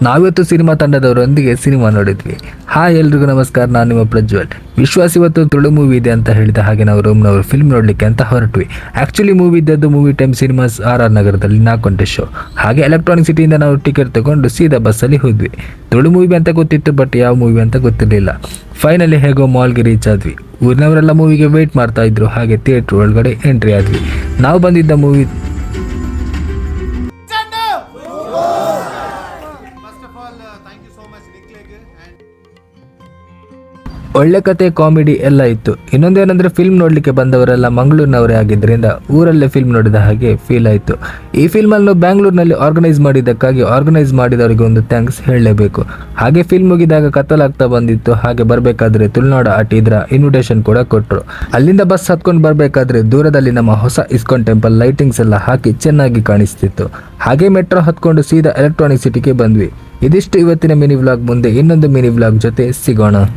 ನಾವಿವತ್ತು cinema ತಂಡದವರೊಂದಿಗೆ cinema ನೋಡಿದ್ವಿ. Hi ಎಲ್ರಿಗೂ ನಮಸ್ಕಾರ, ನಾನು ನಿಮ್ಮ ಪ್ರಜ್ವಲ್. ವಿಶ್ವಾಸ್ ಇವತ್ತು ತುಳು ಮೂವಿ ಇದೆ ಅಂತ ಹೇಳಿದ ಹಾಗೆ ನಾವು ರೂಮ್ನವರು ಫಿಲ್ಮ್ ನೋಡ್ಲಿಕ್ಕೆ ಅಂತ ಹೊರಟ್ವಿ. ಆಕ್ಚುಲಿ ಮೂವಿ ಇದ್ದದ್ದು ಮೂವಿ ಟೈಮ್ ಸಿನಿಮಾಸ್ RR ನಗರದಲ್ಲಿ 4 ಗಂಟೆ ಶೋ. ಹಾಗೆ ಎಲೆಕ್ಟ್ರಾನಿಕ್ ಸಿಟಿಯಿಂದ ನಾವು ಟಿಕೆಟ್ ತಗೊಂಡು ಸೀದಾ ಬಸ್ಸಲ್ಲಿ ಹೋದ್ವಿ. ತುಳು ಮೂವಿ ಅಂತ ಗೊತ್ತಿತ್ತು, ಬಟ್ ಯಾವ ಮೂವಿ ಅಂತ ಗೊತ್ತಿರಲಿಲ್ಲ. ಫೈನಲಿ ಹೇಗೋ ಮಾಲ್ಗೆ ರೀಚ್ ಆದ್ವಿ. ಊರಿನವರೆಲ್ಲ ಮೂವಿಗೆ ವೇಟ್ ಮಾಡ್ತಾ ಇದ್ರು. ಹಾಗೆ ಥಿಯೇಟ್ರ್ ಒಳಗಡೆ ಎಂಟ್ರಿ ಆದ್ವಿ. ನಾವು ಬಂದಿದ್ದ ಮೂವಿ ಒಳ್ಳೆ ಕತೆ, ಕಾಮಿಡಿ ಎಲ್ಲ ಇತ್ತು. ಇನ್ನೊಂದೇನೆಂದ್ರೆ ಫಿಲ್ಮ್ ನೋಡ್ಲಿಕ್ಕೆ ಬಂದವರೆಲ್ಲ ಮಂಗಳೂರಿನವರೇ ಆಗಿದ್ದರಿಂದ ಊರಲ್ಲೇ ಫಿಲ್ಮ್ ನೋಡಿದ ಹಾಗೆ ಫೀಲ್ ಆಯಿತು. ಈ ಫಿಲ್ಮನ್ನು ಬ್ಯಾಂಗ್ಳೂರಿನಲ್ಲಿ ಆರ್ಗನೈಸ್ ಮಾಡಿದ್ದಕ್ಕಾಗಿ ಆರ್ಗನೈಸ್ ಮಾಡಿದವರಿಗೆ ಒಂದು ಥ್ಯಾಂಕ್ಸ್ ಹೇಳಲೇಬೇಕು. ಹಾಗೆ ಫಿಲ್ಮ್ ಮುಗಿದಾಗ ಕತ್ತಲಾಗ್ತಾ ಬಂದಿತ್ತು. ಹಾಗೆ ಬರಬೇಕಾದ್ರೆ ತುಳುನಾಡು ಆರ್ಟ್ ಇದರ ಇನ್ವಿಟೇಷನ್ ಕೂಡ ಕೊಟ್ಟರು. ಅಲ್ಲಿಂದ ಬಸ್ ಹತ್ಕೊಂಡು ಬರಬೇಕಾದ್ರೆ ದೂರದಲ್ಲಿ ನಮ್ಮ ಹೊಸ ಇಸ್ಕಾನ್ ಟೆಂಪಲ್ ಲೈಟಿಂಗ್ಸ್ ಎಲ್ಲ ಹಾಕಿ ಚೆನ್ನಾಗಿ ಕಾಣಿಸ್ತಿತ್ತು. ಹಾಗೆ ಮೆಟ್ರೋ ಹತ್ಕೊಂಡು ಸೀದಾ ಎಲೆಕ್ಟ್ರಾನಿಕ್ ಸಿಟಿಗೆ ಬಂದ್ವಿ. ಇದಿಷ್ಟು ಇವತ್ತಿನ ಮಿನಿ ವ್ಲಾಗ್. ಮುಂದೆ ಇನ್ನೊಂದು ಮಿನಿ ವ್ಲಾಗ್ ಜೊತೆ ಸಿಗೋಣ.